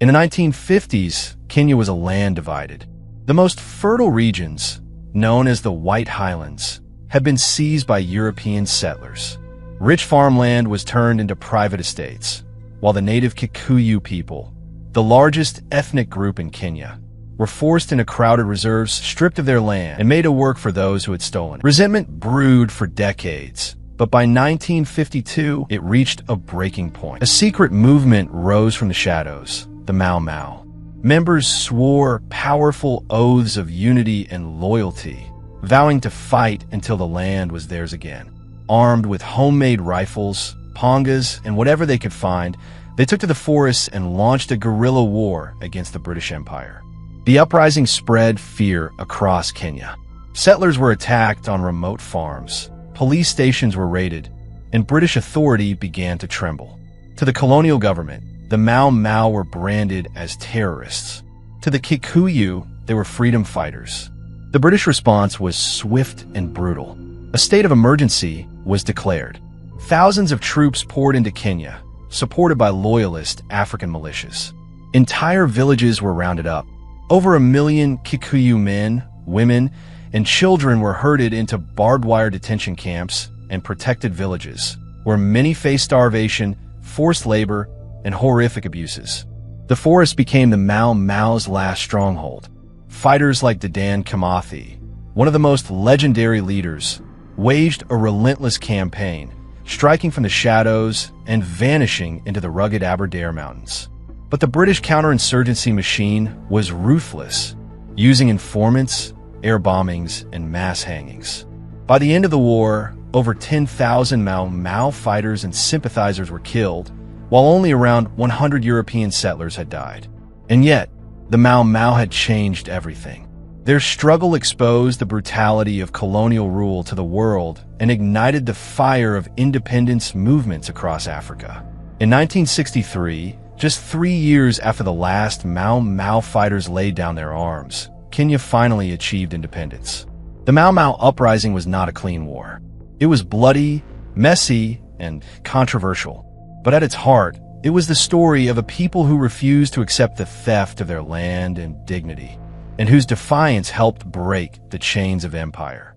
In the 1950s, Kenya was a land divided. The most fertile regions, known as the White Highlands, had been seized by European settlers. Rich farmland was turned into private estates, while the native Kikuyu people, the largest ethnic group in Kenya, were forced into crowded reserves, stripped of their land, and made to work for those who had stolen. Resentment brewed for decades, but by 1952, it reached a breaking point. A secret movement rose from the shadows, the Mau Mau. Members swore powerful oaths of unity and loyalty, vowing to fight until the land was theirs again. Armed with homemade rifles, pongas, and whatever they could find, they took to the forests and launched a guerrilla war against the British Empire. The uprising spread fear across Kenya. Settlers were attacked on remote farms, police stations were raided, and British authority began to tremble. To the colonial government, the Mau Mau were branded as terrorists. To the Kikuyu, they were freedom fighters. The British response was swift and brutal. A state of emergency was declared. Thousands of troops poured into Kenya, supported by loyalist African militias. Entire villages were rounded up. Over 1 million Kikuyu men, women, and children were herded into barbed wire detention camps and protected villages, where many faced starvation, forced labor, and horrific abuses. The forest became the Mau Mau's last stronghold. Fighters like Dedan Kimathi, one of the most legendary leaders, waged a relentless campaign, striking from the shadows and vanishing into the rugged Aberdare Mountains. But the British counterinsurgency machine was ruthless, using informants, air bombings, and mass hangings. By the end of the war, over 10,000 Mau Mau fighters and sympathizers were killed, while only around 100 European settlers had died. And yet, the Mau Mau had changed everything. Their struggle exposed the brutality of colonial rule to the world and ignited the fire of independence movements across Africa. In 1963, just 3 years after the last Mau Mau fighters laid down their arms, Kenya finally achieved independence. The Mau Mau uprising was not a clean war. It was bloody, messy, and controversial. But at its heart, it was the story of a people who refused to accept the theft of their land and dignity, and whose defiance helped break the chains of empire.